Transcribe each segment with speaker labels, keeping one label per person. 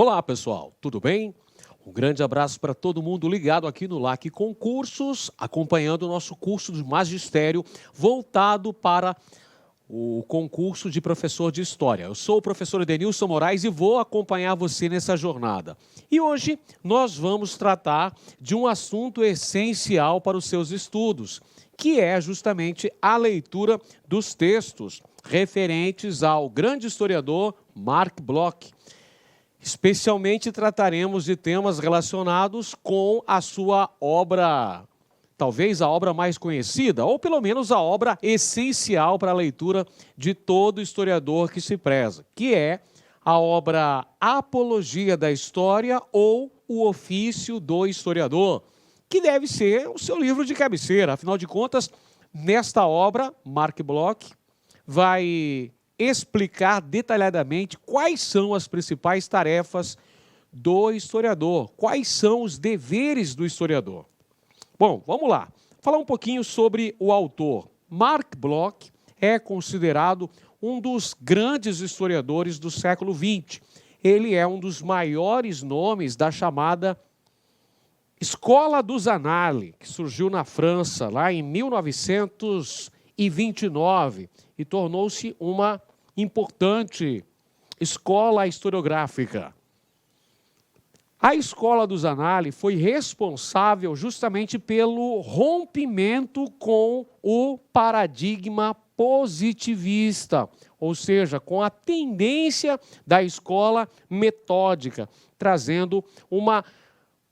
Speaker 1: Olá, pessoal, tudo bem? Um grande abraço para todo mundo ligado aqui no LAC Concursos, acompanhando o nosso curso de magistério voltado para o concurso de professor de História. Eu sou o professor Edenilson Moraes e vou acompanhar você nessa jornada. E hoje nós vamos tratar de um assunto essencial para os seus estudos, que é justamente a leitura dos textos referentes ao grande historiador Marc Bloch. Especialmente trataremos de temas relacionados com a sua obra, talvez a obra mais conhecida, ou pelo menos a obra essencial para a leitura de todo historiador que se preza, que é a obra Apologia da História ou O Ofício do Historiador, que deve ser o seu livro de cabeceira. Afinal de contas, nesta obra, Marc Bloch vai explicar detalhadamente quais são as principais tarefas do historiador, quais são os deveres do historiador. Bom, vamos lá. Falar um pouquinho sobre o autor. Marc Bloch é considerado um dos grandes historiadores do século XX. Ele é um dos maiores nomes da chamada Escola dos Annales, que surgiu na França lá em 1929 e tornou-se uma importante escola historiográfica. A Escola dos Annales foi responsável justamente pelo rompimento com o paradigma positivista, ou seja, com a tendência da escola metódica, trazendo uma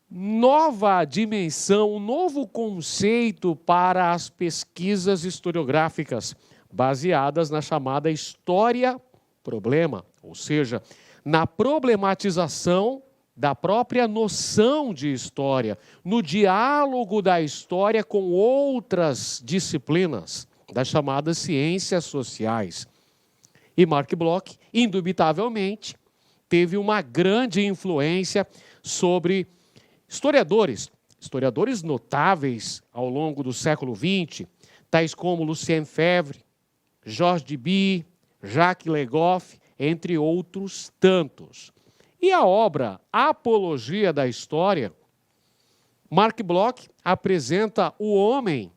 Speaker 1: nova dimensão, um novo conceito para as pesquisas historiográficas, baseadas na chamada história-problema, ou seja, na problematização da própria noção de história, no diálogo da história com outras disciplinas, das chamadas ciências sociais. E Marc Bloch, indubitavelmente, teve uma grande influência sobre historiadores notáveis ao longo do século XX, tais como Lucien Febvre, Georges Duby, Jacques Le Goff, entre outros tantos. E a obra Apologia da História, Marc Bloch apresenta o homem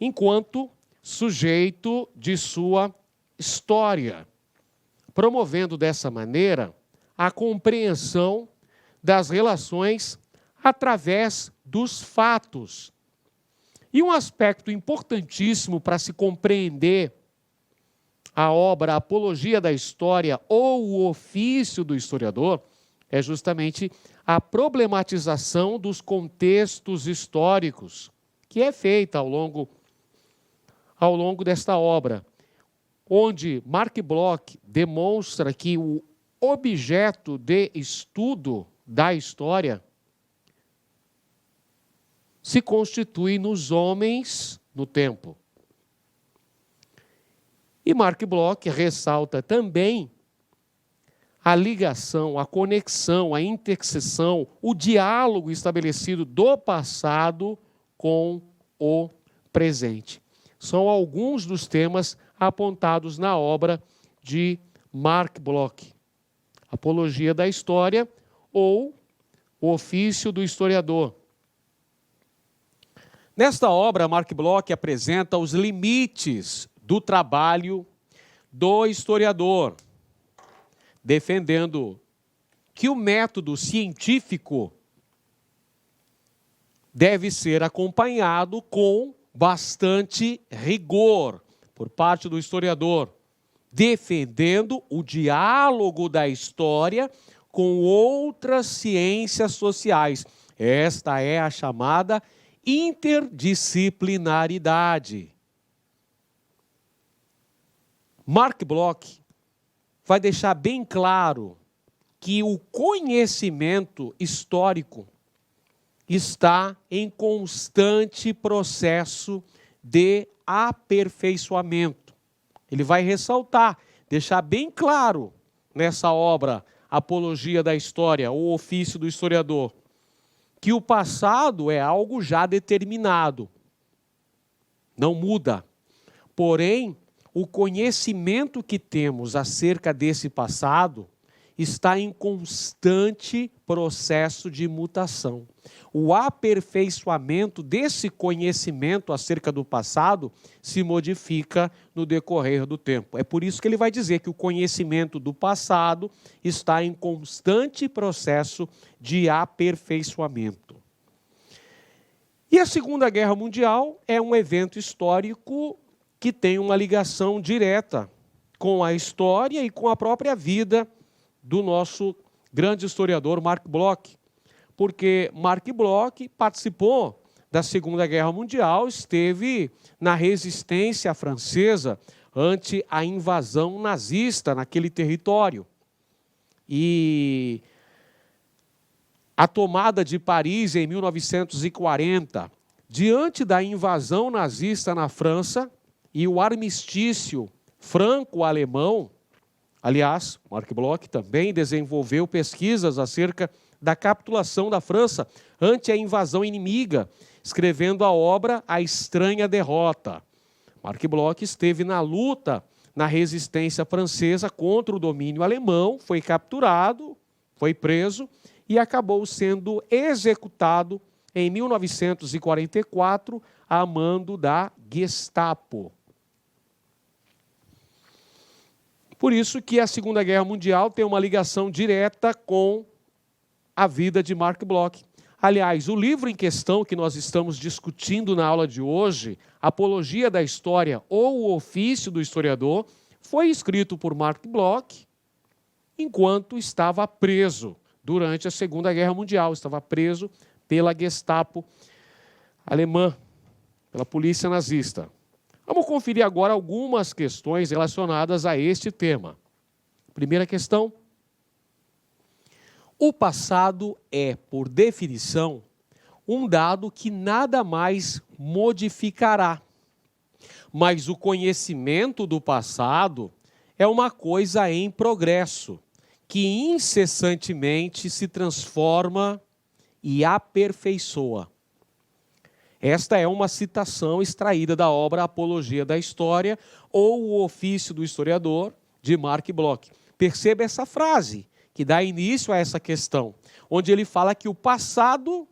Speaker 1: enquanto sujeito de sua história, promovendo dessa maneira a compreensão das relações através dos fatos. E um aspecto importantíssimo para se compreender a obra Apologia da História ou o Ofício do Historiador é justamente a problematização dos contextos históricos que é feita ao longo desta obra, onde Marc Bloch demonstra que o objeto de estudo da história se constitui nos homens no tempo. E Marc Bloch ressalta também a ligação, a conexão, a interseção, o diálogo estabelecido do passado com o presente. São alguns dos temas apontados na obra de Marc Bloch. Apologia da História ou O Ofício do Historiador. Nesta obra, Marc Bloch apresenta os limites do trabalho do historiador, defendendo que o método científico deve ser acompanhado com bastante rigor por parte do historiador, defendendo o diálogo da história com outras ciências sociais. Esta é a chamada interdisciplinaridade. Marc Bloch vai deixar bem claro que o conhecimento histórico está em constante processo de aperfeiçoamento. Ele vai ressaltar, deixar bem claro nessa obra Apologia da História, o Ofício do Historiador, que o passado é algo já determinado, não muda. Porém, o conhecimento que temos acerca desse passado está em constante processo de mutação. O aperfeiçoamento desse conhecimento acerca do passado se modifica no decorrer do tempo. É por isso que ele vai dizer que o conhecimento do passado está em constante processo de aperfeiçoamento. E a Segunda Guerra Mundial é um evento histórico que tem uma ligação direta com a história e com a própria vida do nosso grande historiador Marc Bloch, porque Marc Bloch participou da Segunda Guerra Mundial, esteve na resistência francesa ante a invasão nazista naquele território. E a tomada de Paris em 1940, diante da invasão nazista na França e o armistício franco-alemão. Aliás, Marc Bloch também desenvolveu pesquisas acerca da capitulação da França ante a invasão inimiga, escrevendo a obra A Estranha Derrota. Marc Bloch esteve na luta na resistência francesa contra o domínio alemão, foi capturado, foi preso e acabou sendo executado em 1944 a mando da Gestapo. Por isso que a Segunda Guerra Mundial tem uma ligação direta com a vida de Marc Bloch. Aliás, o livro em questão que nós estamos discutindo na aula de hoje, Apologia da História ou o Ofício do Historiador, foi escrito por Marc Bloch enquanto estava preso durante a Segunda Guerra Mundial. Estava preso pela Gestapo alemã, pela polícia nazista. Vamos conferir agora algumas questões relacionadas a este tema. Primeira questão. O passado é, por definição, um dado que nada mais modificará. Mas o conhecimento do passado é uma coisa em progresso, que incessantemente se transforma e aperfeiçoa. Esta é uma citação extraída da obra Apologia da História ou o Ofício do Historiador, de Marc Bloch. Perceba essa frase, que dá início a essa questão, onde ele fala que o passado,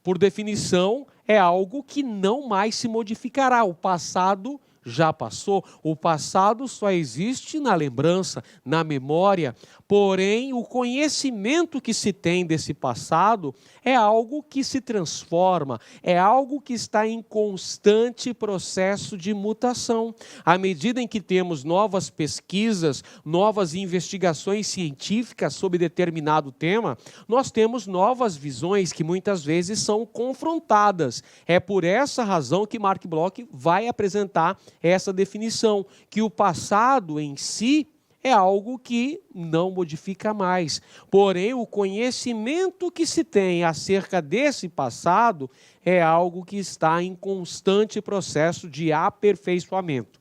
Speaker 1: por definição, é algo que não mais se modificará. O passado já passou. O passado só existe na lembrança, na memória. Porém, o conhecimento que se tem desse passado é algo que se transforma, é algo que está em constante processo de mutação. À medida em que temos novas pesquisas, novas investigações científicas sobre determinado tema, nós temos novas visões que muitas vezes são confrontadas. É por essa razão que Marc Bloch vai apresentar essa definição, que o passado em si é algo que não modifica mais. Porém, o conhecimento que se tem acerca desse passado é algo que está em constante processo de aperfeiçoamento.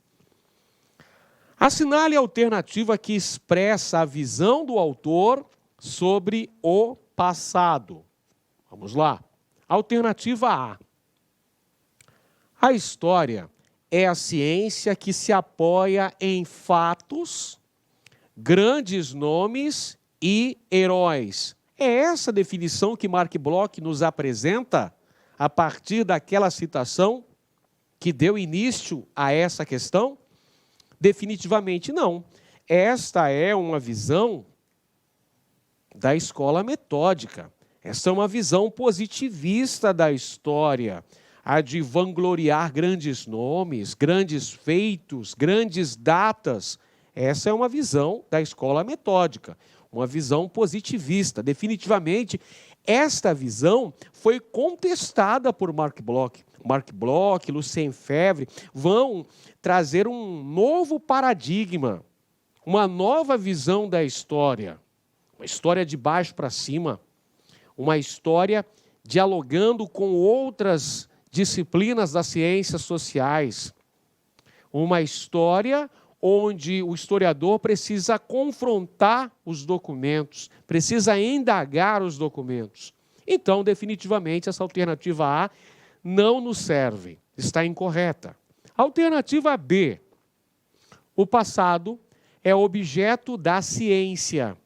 Speaker 1: Assinale a alternativa que expressa a visão do autor sobre o passado. Vamos lá. Alternativa A. A história é a ciência que se apoia em fatos, grandes nomes e heróis. É essa definição que Marc Bloch nos apresenta a partir daquela citação que deu início a essa questão? Definitivamente não. Esta é uma visão da escola metódica. Esta é uma visão positivista da história, a de vangloriar grandes nomes, grandes feitos, grandes datas. Essa é uma visão da escola metódica, uma visão positivista. Definitivamente, esta visão foi contestada por Marc Bloch. Marc Bloch, Lucien Febvre vão trazer um novo paradigma, uma nova visão da história. Uma história de baixo para cima, uma história dialogando com outras disciplinas das ciências sociais. Uma história onde o historiador precisa confrontar os documentos, precisa indagar os documentos. Então, definitivamente, essa alternativa A não nos serve, está incorreta. Alternativa B. O passado é objeto da ciência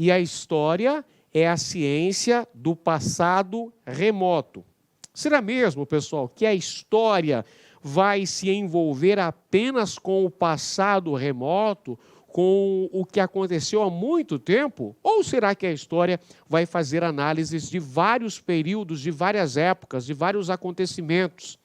Speaker 1: e a história é a ciência do passado remoto. Será mesmo, pessoal, que a história vai se envolver apenas com o passado remoto, com o que aconteceu há muito tempo? Ou será que a história vai fazer análises de vários períodos, de várias épocas, de vários acontecimentos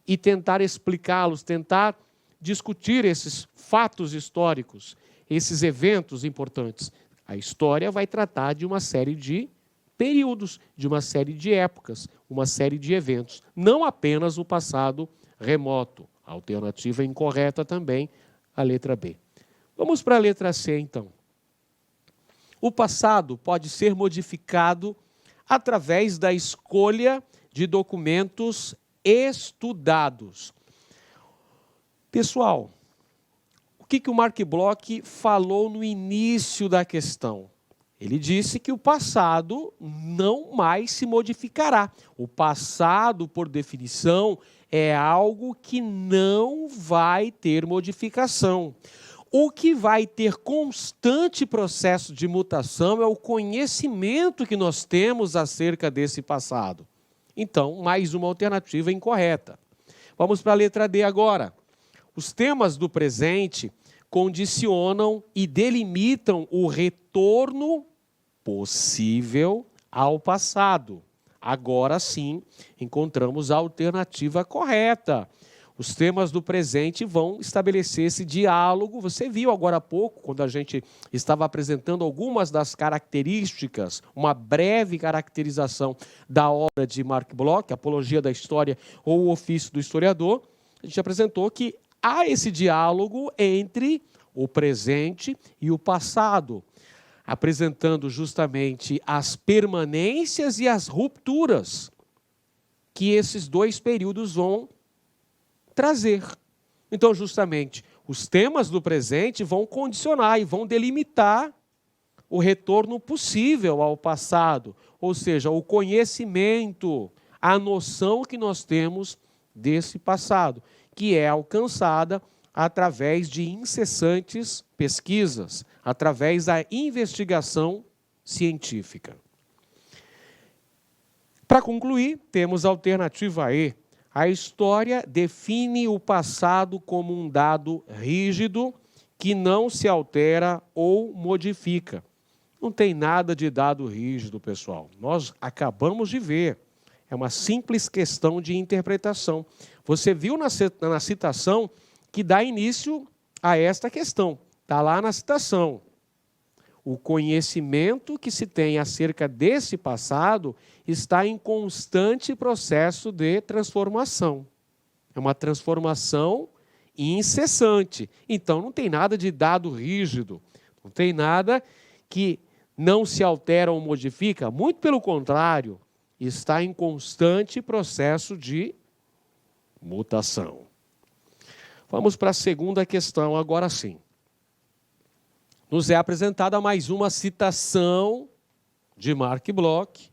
Speaker 1: e tentar explicá-los, tentar discutir esses fatos históricos, esses eventos importantes? A história vai tratar de uma série de períodos, de uma série de épocas, uma série de eventos, não apenas o passado remoto. A alternativa incorreta também, a letra B. Vamos para a letra C, então. O passado pode ser modificado através da escolha de documentos estudados. Pessoal, o que o Mark Bloch falou no início da questão? Ele disse que o passado não mais se modificará. O passado, por definição, é algo que não vai ter modificação. O que vai ter constante processo de mutação é o conhecimento que nós temos acerca desse passado. Então, mais uma alternativa incorreta. Vamos para a letra D agora. Os temas do presente condicionam e delimitam o retorno possível ao passado. Agora sim, encontramos a alternativa correta. Os temas do presente vão estabelecer esse diálogo. Você viu agora há pouco, quando a gente estava apresentando algumas das características, uma breve caracterização da obra de Mark Bloch, Apologia da História ou o Ofício do Historiador, a gente apresentou que há esse diálogo entre o presente e o passado, apresentando justamente as permanências e as rupturas que esses dois períodos vão trazer. Então, justamente, os temas do presente vão condicionar e vão delimitar o retorno possível ao passado, ou seja, o conhecimento, a noção que nós temos desse passado, que é alcançada através de incessantes pesquisas, através da investigação científica. Para concluir, temos a alternativa E. A história define o passado como um dado rígido que não se altera ou modifica. Não tem nada de dado rígido, pessoal. Nós acabamos de ver. É uma simples questão de interpretação. Você viu na citação que dá início a esta questão. Está lá na citação. O conhecimento que se tem acerca desse passado está em constante processo de transformação. É uma transformação incessante. Então, não tem nada de dado rígido. Não tem nada que não se altera ou modifica. Muito pelo contrário, está em constante processo de mutação. Vamos para a segunda questão, agora sim. Nos é apresentada mais uma citação de Mark Bloch,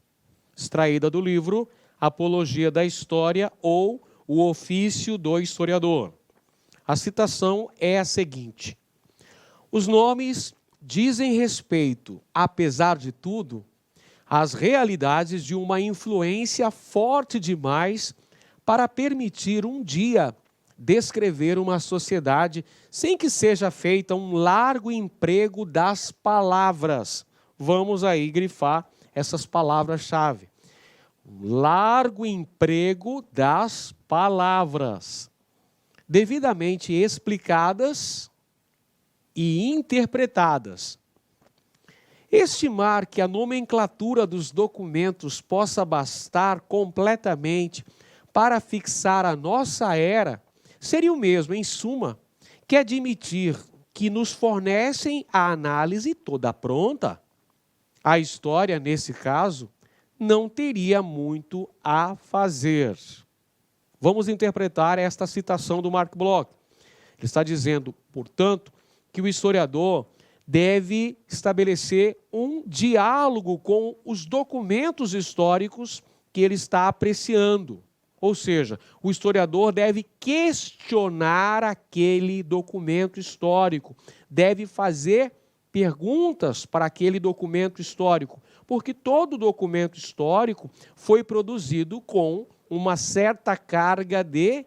Speaker 1: extraída do livro Apologia da História ou O Ofício do Historiador. A citação é a seguinte: os nomes dizem respeito, apesar de tudo, às realidades de uma influência forte demais para permitir um dia descrever uma sociedade sem que seja feita um largo emprego das palavras. Vamos aí grifar essas palavras-chave. Um largo emprego das palavras, devidamente explicadas e interpretadas. Estimar que a nomenclatura dos documentos possa bastar completamente para fixar a nossa era seria o mesmo, em suma, que admitir que nos fornecem a análise toda pronta. A história, nesse caso, não teria muito a fazer. Vamos interpretar esta citação do Mark Bloch. Ele está dizendo, portanto, que o historiador deve estabelecer um diálogo com os documentos históricos que ele está apreciando. Ou seja, o historiador deve questionar aquele documento histórico, deve fazer perguntas para aquele documento histórico, porque todo documento histórico foi produzido com uma certa carga de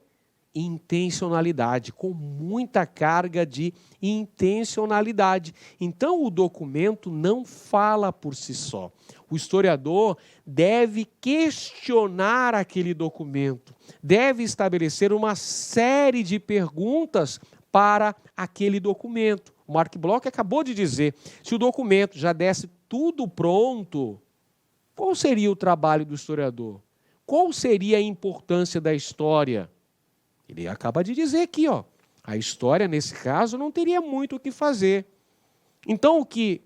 Speaker 1: intencionalidade, com muita carga de intencionalidade. Então, o documento não fala por si só. O historiador deve questionar aquele documento, deve estabelecer uma série de perguntas para aquele documento. O Mark Bloch acabou de dizer, se o documento já desse tudo pronto, qual seria o trabalho do historiador? Qual seria a importância da história? Ele acaba de dizer aqui, a história, nesse caso, não teria muito o que fazer. Então, o que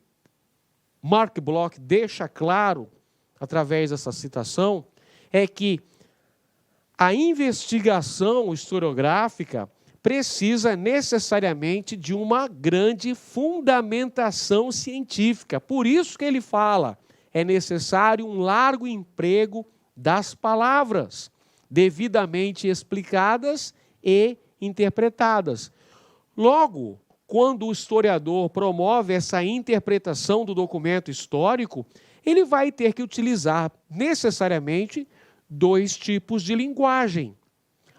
Speaker 1: Mark Bloch deixa claro, através dessa citação, é que a investigação historiográfica precisa necessariamente de uma grande fundamentação científica. Por isso que ele fala, é necessário um largo emprego das palavras, devidamente explicadas e interpretadas. Logo, quando o historiador promove essa interpretação do documento histórico, ele vai ter que utilizar necessariamente dois tipos de linguagem.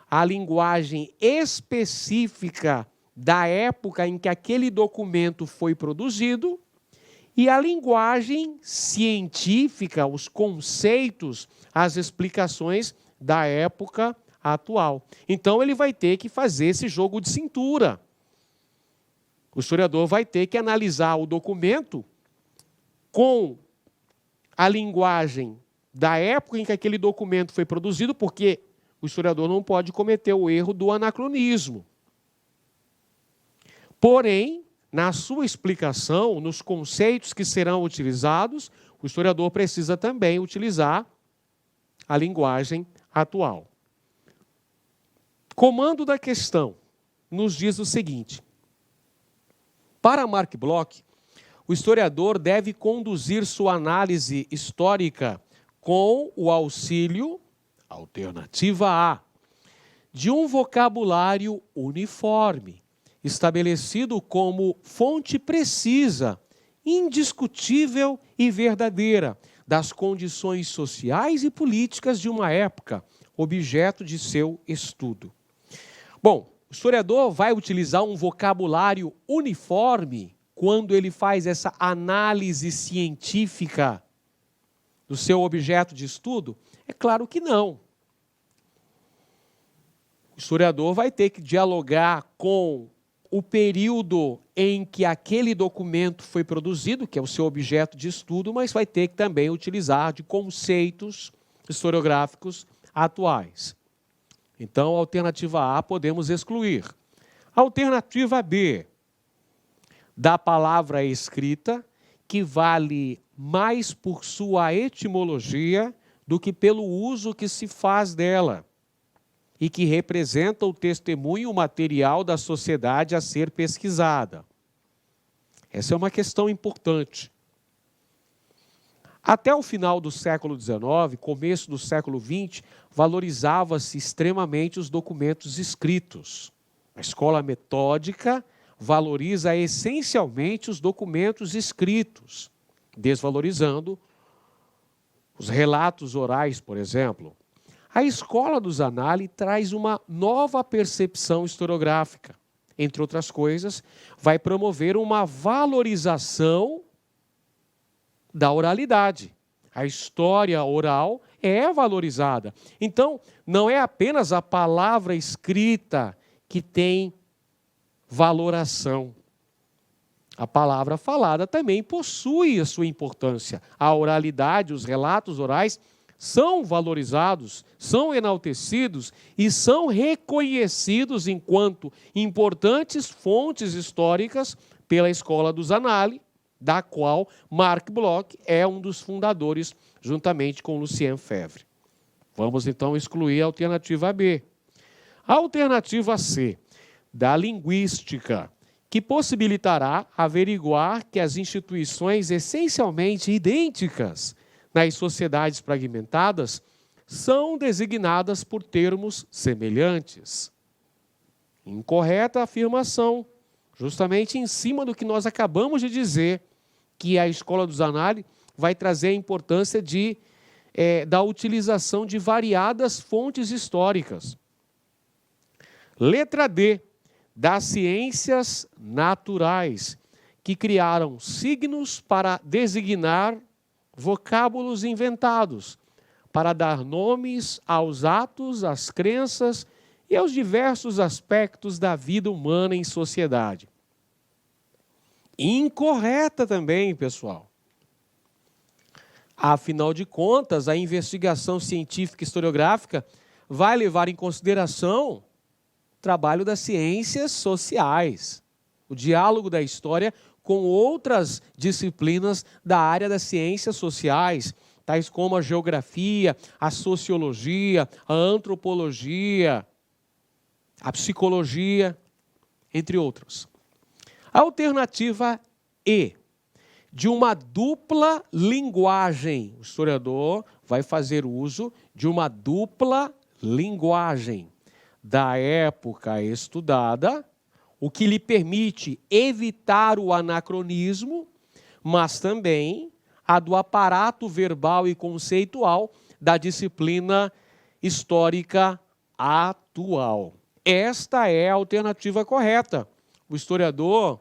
Speaker 1: A linguagem específica da época em que aquele documento foi produzido e a linguagem científica, os conceitos, as explicações da época atual. Então, ele vai ter que fazer esse jogo de cintura. O historiador vai ter que analisar o documento com a linguagem da época em que aquele documento foi produzido, porque o historiador não pode cometer o erro do anacronismo. Porém, na sua explicação, nos conceitos que serão utilizados, o historiador precisa também utilizar a linguagem atual. Comando da questão nos diz o seguinte: para Mark Bloch, o historiador deve conduzir sua análise histórica com o auxílio, alternativa A, de um vocabulário uniforme, estabelecido como fonte precisa, indiscutível e verdadeira das condições sociais e políticas de uma época, objeto de seu estudo. Bom, o historiador vai utilizar um vocabulário uniforme quando ele faz essa análise científica do seu objeto de estudo? É claro que não. O historiador vai ter que dialogar com o período em que aquele documento foi produzido, que é o seu objeto de estudo, mas vai ter que também utilizar de conceitos historiográficos atuais. Então, a alternativa A podemos excluir. Alternativa B, da palavra escrita, que vale mais por sua etimologia do que pelo uso que se faz dela e que representa o testemunho material da sociedade a ser pesquisada. Essa é uma questão importante. Até o final do século XIX, começo do século XX, valorizava-se extremamente os documentos escritos. A escola metódica valoriza essencialmente os documentos escritos, desvalorizando os relatos orais, por exemplo. A escola dos Análise traz uma nova percepção historiográfica. Entre outras coisas, vai promover uma valorização da oralidade. A história oral é valorizada. Então, não é apenas a palavra escrita que tem valoração. A palavra falada também possui a sua importância. A oralidade, os relatos orais são valorizados, são enaltecidos e são reconhecidos enquanto importantes fontes históricas pela Escola dos Análise, da qual Mark Bloch é um dos fundadores, juntamente com Lucien Febvre. Vamos, então, excluir a alternativa B. A alternativa C, da linguística, que possibilitará averiguar que as instituições essencialmente idênticas nas sociedades fragmentadas são designadas por termos semelhantes. Incorreta afirmação justamente em cima do que nós acabamos de dizer, que a Escola do Zanardi vai trazer a importância da utilização de variadas fontes históricas. Letra D, das ciências naturais, que criaram signos para designar vocábulos inventados, para dar nomes aos atos, às crenças e aos diversos aspectos da vida humana em sociedade. Incorreta também, pessoal. Afinal de contas, a investigação científica e historiográfica vai levar em consideração o trabalho das ciências sociais, o diálogo da história com outras disciplinas da área das ciências sociais, tais como a geografia, a sociologia, a antropologia, a psicologia, entre outros. A alternativa E, de uma dupla linguagem. O historiador vai fazer uso de uma dupla linguagem da época estudada, o que lhe permite evitar o anacronismo, mas também a do aparato verbal e conceitual da disciplina histórica atual. Esta é a alternativa correta. O historiador,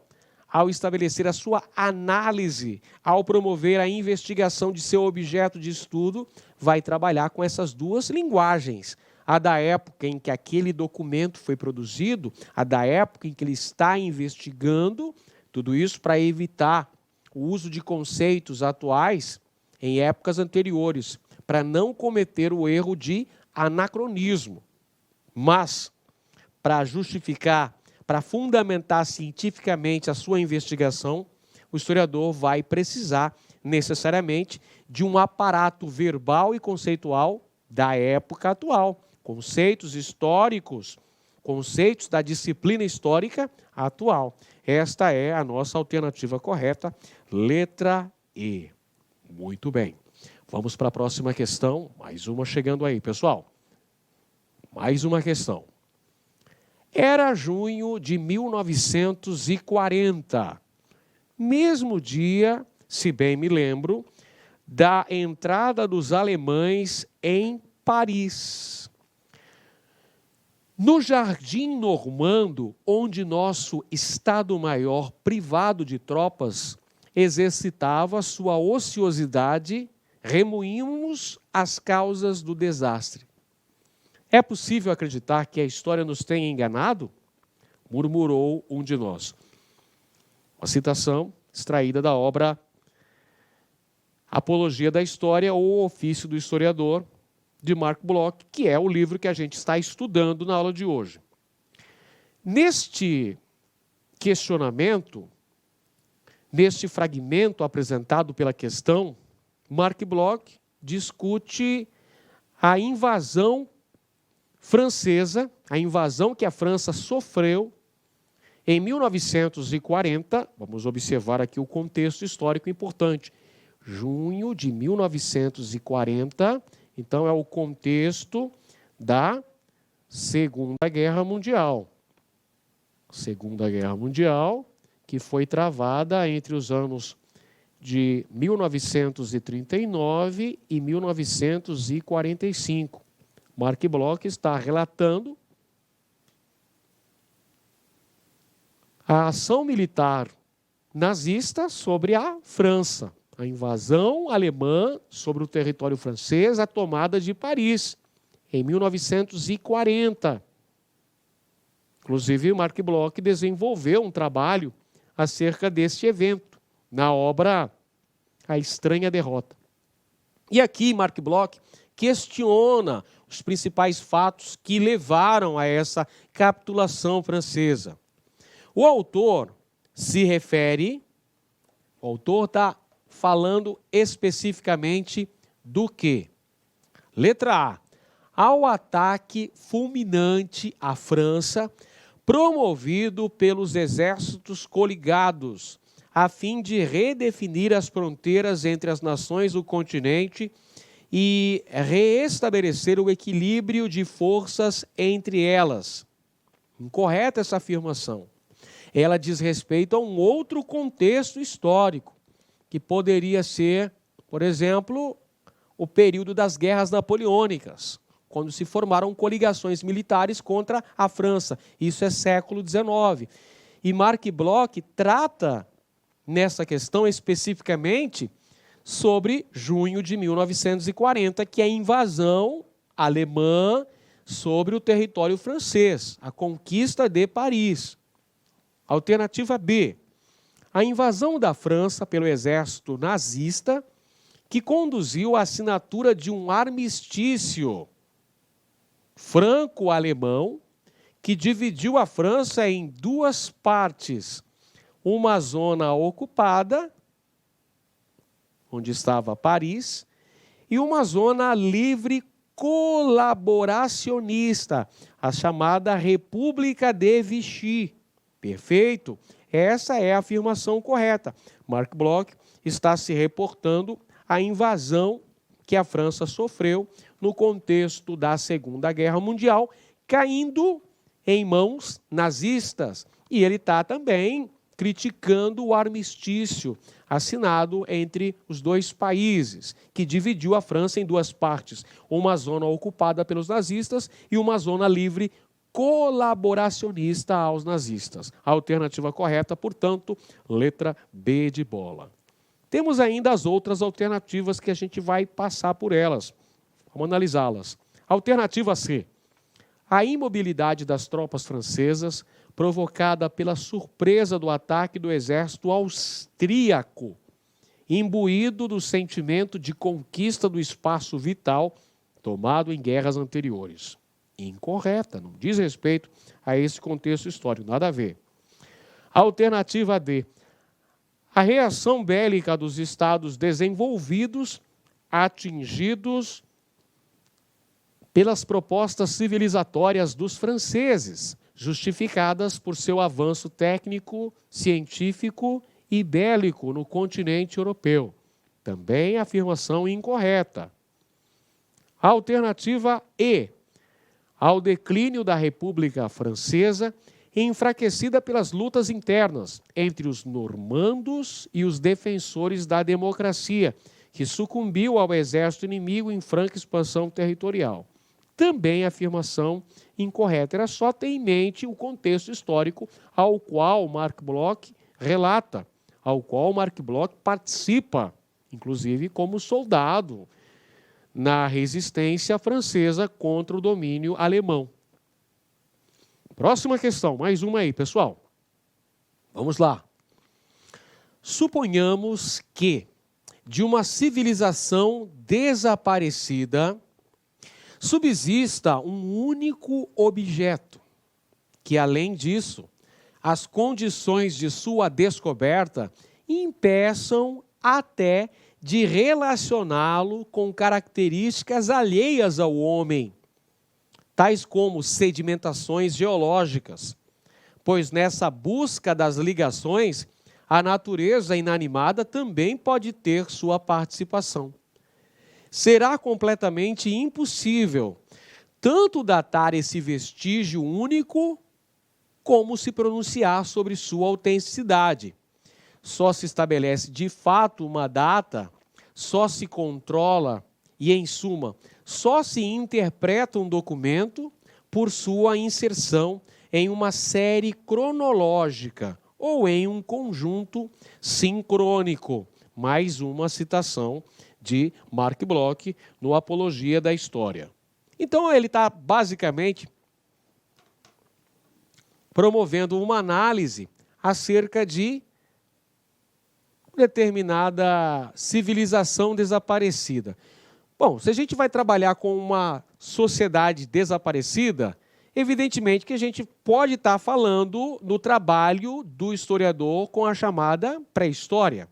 Speaker 1: ao estabelecer a sua análise, ao promover a investigação de seu objeto de estudo, vai trabalhar com essas duas linguagens. A da época em que aquele documento foi produzido, a da época em que ele está investigando, tudo isso para evitar o uso de conceitos atuais em épocas anteriores, para não cometer o erro de anacronismo. Mas, para justificar, para fundamentar cientificamente a sua investigação, o historiador vai precisar necessariamente de um aparato verbal e conceitual da época atual, conceitos históricos, conceitos da disciplina histórica atual. Esta é a nossa alternativa correta, letra E. Muito bem. Vamos para a próxima questão, mais uma chegando aí, pessoal. Mais uma questão. Era junho de 1940, mesmo dia, se bem me lembro, da entrada dos alemães em Paris. No Jardim Normando, onde nosso Estado-Maior privado de tropas exercitava sua ociosidade, remoímos as causas do desastre. É possível acreditar que a história nos tenha enganado? Murmurou um de nós. Uma citação extraída da obra Apologia da História ou Ofício do Historiador, de Marc Bloch, que é o livro que a gente está estudando na aula de hoje. Neste questionamento, neste fragmento apresentado pela questão, Marc Bloch discute a invasão francesa, a invasão que a França sofreu em 1940, vamos observar aqui o contexto histórico importante, junho de 1940, então é o contexto da Segunda Guerra Mundial. Segunda Guerra Mundial, que foi travada entre os anos de 1939 e 1945. Marc Bloch está relatando a ação militar nazista sobre a França, a invasão alemã sobre o território francês, a tomada de Paris, em 1940. Inclusive, Marc Bloch desenvolveu um trabalho acerca deste evento, na obra A Estranha Derrota. E aqui, Marc Bloch questiona os principais fatos que levaram a essa capitulação francesa. O autor se refere, o autor está falando especificamente do quê? Letra A. Ao ataque fulminante à França, promovido pelos exércitos coligados, a fim de redefinir as fronteiras entre as nações do continente e reestabelecer o equilíbrio de forças entre elas. Incorreta essa afirmação. ela diz respeito a um outro contexto histórico, que poderia ser, por exemplo, o período das guerras napoleônicas, quando se formaram coligações militares contra a França. Isso é século XIX. E Marc Bloch trata, nessa questão especificamente, sobre junho de 1940, que é a invasão alemã sobre o território francês, a conquista de Paris. Alternativa B, a invasão da França pelo exército nazista, que conduziu à assinatura de um armistício franco-alemão, que dividiu a França em duas partes, uma zona ocupada, onde estava Paris, e uma zona livre colaboracionista, a chamada República de Vichy. Perfeito? Essa é a afirmação correta. Marc Bloch está se reportando à invasão que a França sofreu no contexto da Segunda Guerra Mundial, caindo em mãos nazistas. E ele está também criticando o armistício assinado entre os dois países, que dividiu a França em duas partes, uma zona ocupada pelos nazistas e uma zona livre colaboracionista aos nazistas. A alternativa correta, portanto, letra B de bola. Temos ainda as outras alternativas que a gente vai passar por elas. Vamos analisá-las. Alternativa C. A imobilidade das tropas francesas, provocada pela surpresa do ataque do exército austríaco, imbuído do sentimento de conquista do espaço vital tomado em guerras anteriores. Incorreta, não diz respeito a esse contexto histórico, nada a ver. Alternativa D. A reação bélica dos estados desenvolvidos, atingidos pelas propostas civilizatórias dos franceses, justificadas por seu avanço técnico, científico e bélico no continente europeu. Também afirmação incorreta. Alternativa E. Ao declínio da República Francesa, enfraquecida pelas lutas internas entre os normandos e os defensores da democracia, que sucumbiu ao exército inimigo em franca expansão territorial. Também afirmação incorreta. Era só ter em mente o contexto histórico ao qual Marc Bloch relata, ao qual Marc Bloch participa, inclusive como soldado, na resistência francesa contra o domínio alemão. Próxima questão, mais uma aí, pessoal. Vamos lá. Suponhamos que de uma civilização desaparecida subsista um único objeto, que, além disso, as condições de sua descoberta impeçam até de relacioná-lo com características alheias ao homem, tais como sedimentações geológicas, pois nessa busca das ligações, a natureza inanimada também pode ter sua participação. Será completamente impossível tanto datar esse vestígio único, como se pronunciar sobre sua autenticidade. Só se estabelece de fato uma data, só se controla e, em suma, só se interpreta um documento por sua inserção em uma série cronológica ou em um conjunto sincrônico. Mais uma citação de Marc Bloch no Apologia da História. Então, ele está basicamente promovendo uma análise acerca de determinada civilização desaparecida. Bom, se a gente vai trabalhar com uma sociedade desaparecida, evidentemente que a gente pode estar falando do trabalho do historiador com a chamada pré-história.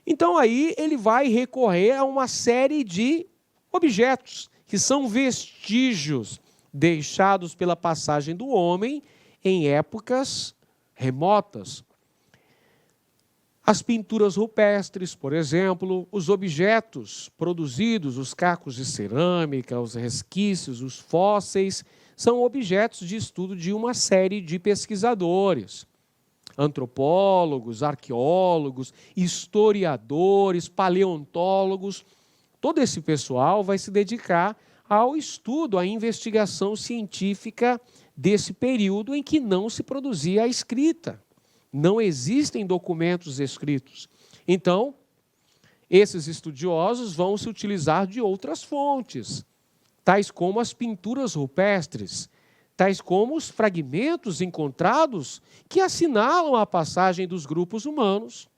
Speaker 1: Então, aí ele vai recorrer a uma série de objetos, que são vestígios deixados pela passagem do homem em épocas remotas. As pinturas rupestres, por exemplo, os objetos produzidos, os cacos de cerâmica, os resquícios, os fósseis, são objetos de estudo de uma série de pesquisadores. Antropólogos, arqueólogos, historiadores, paleontólogos. Todo esse pessoal vai se dedicar ao estudo, à investigação científica desse período em que não se produzia a escrita. Não existem documentos escritos. Então, esses estudiosos vão se utilizar de outras fontes, tais como as pinturas rupestres, tais como os fragmentos encontrados que assinalam a passagem dos grupos humanos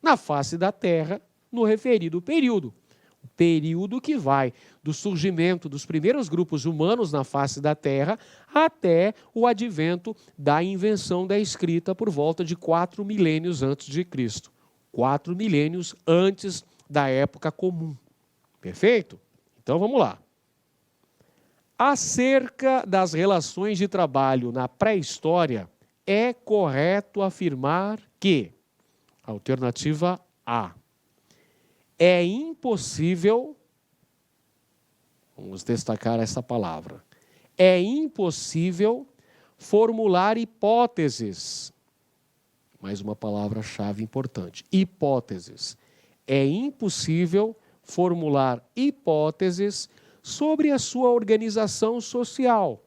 Speaker 1: na face da Terra no referido período. O período que vai do surgimento dos primeiros grupos humanos na face da Terra até o advento da invenção da escrita por volta de 4 milênios antes de Cristo. 4 milênios antes da época comum. Perfeito? Então vamos lá. Acerca das relações de trabalho na pré-história, é correto afirmar que, alternativa A, é impossível, vamos destacar essa palavra, é impossível formular hipóteses. Mais uma palavra-chave importante, hipóteses. É impossível formular hipóteses sobre a sua organização social,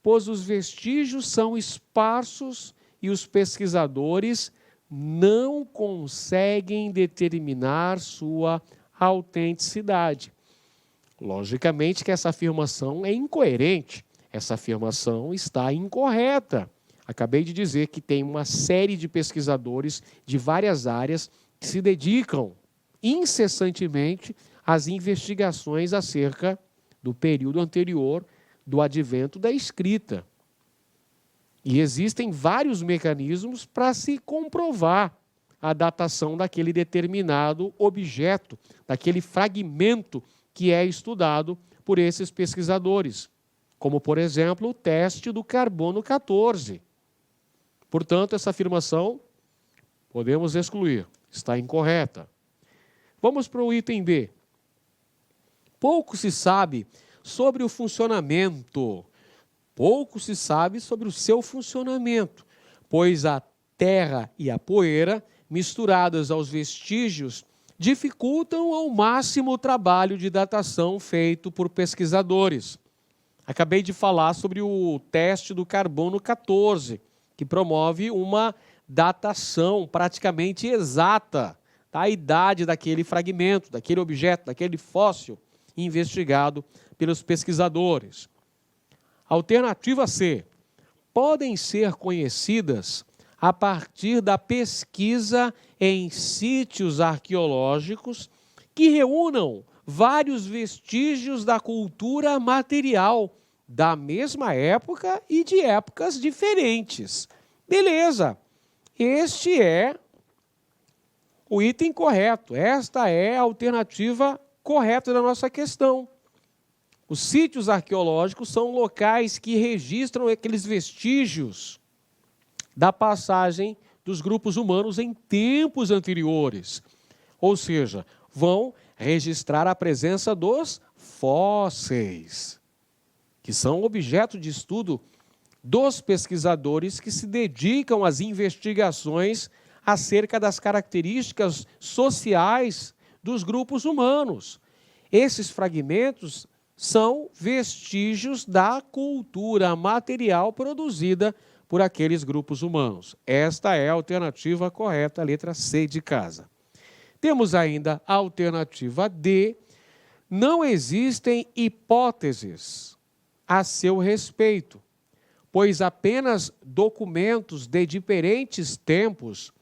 Speaker 1: pois os vestígios são esparsos e os pesquisadores não conseguem determinar sua autenticidade. Logicamente que essa afirmação é incoerente, essa afirmação está incorreta. Acabei de dizer que tem uma série de pesquisadores de várias áreas que se dedicam incessantemente às investigações acerca do período anterior do advento da escrita. E existem vários mecanismos para se comprovar a datação daquele determinado objeto, daquele fragmento que é estudado por esses pesquisadores, como, por exemplo, o teste do carbono 14. Portanto, essa afirmação podemos excluir, está incorreta. Vamos para o item B. Pouco se sabe sobre o funcionamento. Pouco se sabe sobre o seu funcionamento, pois a terra e a poeira, misturadas aos vestígios, dificultam ao máximo o trabalho de datação feito por pesquisadores. Acabei de falar sobre o teste do carbono 14, que promove uma datação praticamente exata da idade daquele fragmento, daquele objeto, daquele fóssil investigado pelos pesquisadores. Alternativa C. Podem ser conhecidas a partir da pesquisa em sítios arqueológicos que reúnam vários vestígios da cultura material da mesma época e de épocas diferentes. Beleza, este é o item correto. Esta é a alternativa correta da nossa questão. Os sítios arqueológicos são locais que registram aqueles vestígios da passagem dos grupos humanos em tempos anteriores. Ou seja, vão registrar a presença dos fósseis, que são objeto de estudo dos pesquisadores que se dedicam às investigações acerca das características sociais dos grupos humanos. Esses fragmentos são vestígios da cultura material produzida por aqueles grupos humanos. Esta é a alternativa correta, a letra C de casa. Temos ainda a alternativa D. Não existem hipóteses a seu respeito, pois apenas documentos de diferentes tempos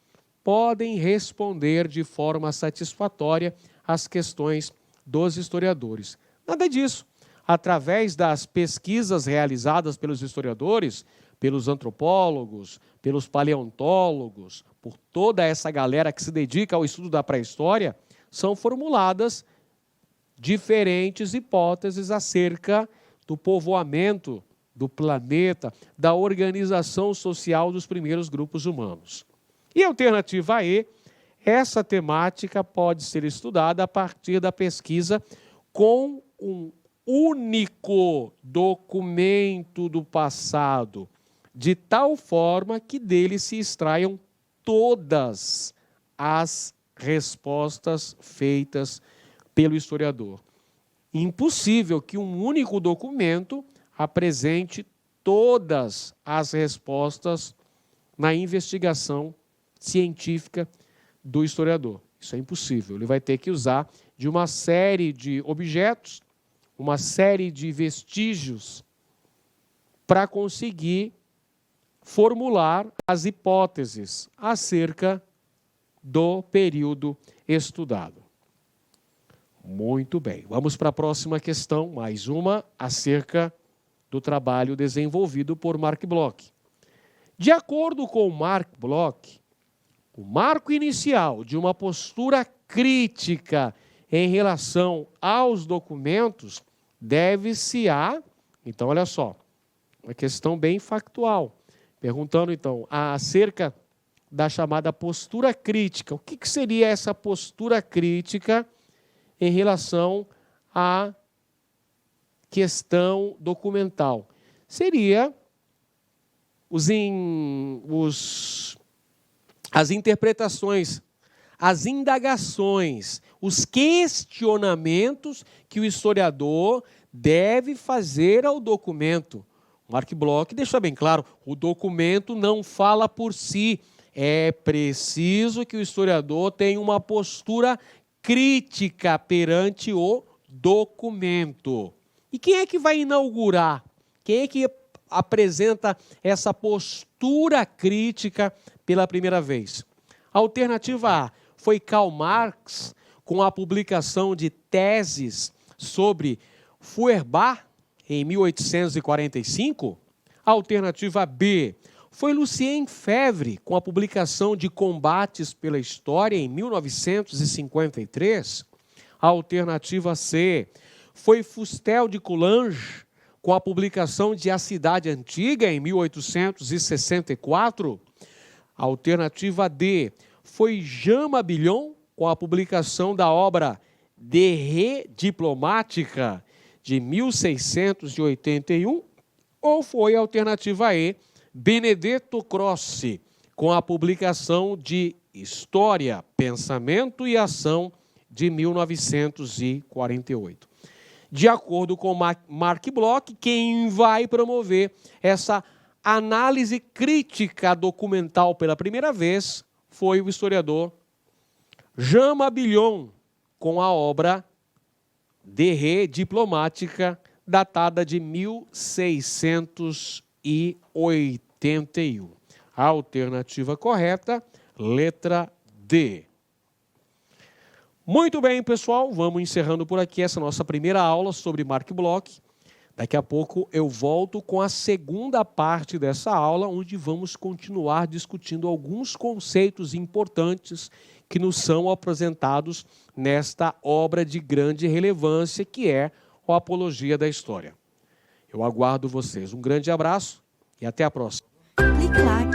Speaker 1: podem responder de forma satisfatória às questões dos historiadores. Nada disso. Através das pesquisas realizadas pelos historiadores, pelos antropólogos, pelos paleontólogos, por toda essa galera que se dedica ao estudo da pré-história, são formuladas diferentes hipóteses acerca do povoamento do planeta, da organização social dos primeiros grupos humanos. E a alternativa E Essa temática pode ser estudada a partir da pesquisa com um único documento do passado, de tal forma que dele se extraiam todas as respostas feitas pelo historiador. Impossível que um único documento apresente todas as respostas na investigação científica do historiador. Isso é impossível. Ele vai ter que usar de uma série de objetos, uma série de vestígios para conseguir formular as hipóteses acerca do período estudado. Muito bem. Vamos para a próxima questão, mais uma acerca do trabalho desenvolvido por Mark Bloch. De acordo com Mark Bloch, o marco inicial de uma postura crítica em relação aos documentos deve-se a... Então, olha só, uma questão bem factual. Perguntando, então, acerca da chamada postura crítica. O que seria essa postura crítica em relação à questão documental? Seria as interpretações, as indagações, os questionamentos que o historiador deve fazer ao documento. Mark Bloch deixa bem claro, o documento não fala por si. É preciso que o historiador tenha uma postura crítica perante o documento. E quem é que vai inaugurar? Quem é que apresenta essa postura crítica pela primeira vez? Alternativa A foi Karl Marx, com a publicação de teses sobre Feuerbach, em 1845. Alternativa B foi Lucien Febvre, com a publicação de Combates pela História, em 1953. Alternativa C foi Fustel de Coulanges, com a publicação de A Cidade Antiga, em 1864. Alternativa D foi Jean Mabillon, com a publicação da obra De Re Diplomatica, de 1681. Ou foi a alternativa E, Benedetto Croce, com a publicação de História, Pensamento e Ação, de 1948. De acordo com Mark Bloch, quem vai promover essa análise crítica documental pela primeira vez foi o historiador Jean Mabillon, com a obra De Re Diplomatica, datada de 1681. A alternativa correta, letra D. Muito bem, pessoal, vamos encerrando por aqui essa nossa primeira aula sobre Mark Bloch. Daqui a pouco eu volto com a segunda parte dessa aula, onde vamos continuar discutindo alguns conceitos importantes que nos são apresentados nesta obra de grande relevância, que é a Apologia da História. Eu aguardo vocês. Um grande abraço e até a próxima.
Speaker 2: Clique lá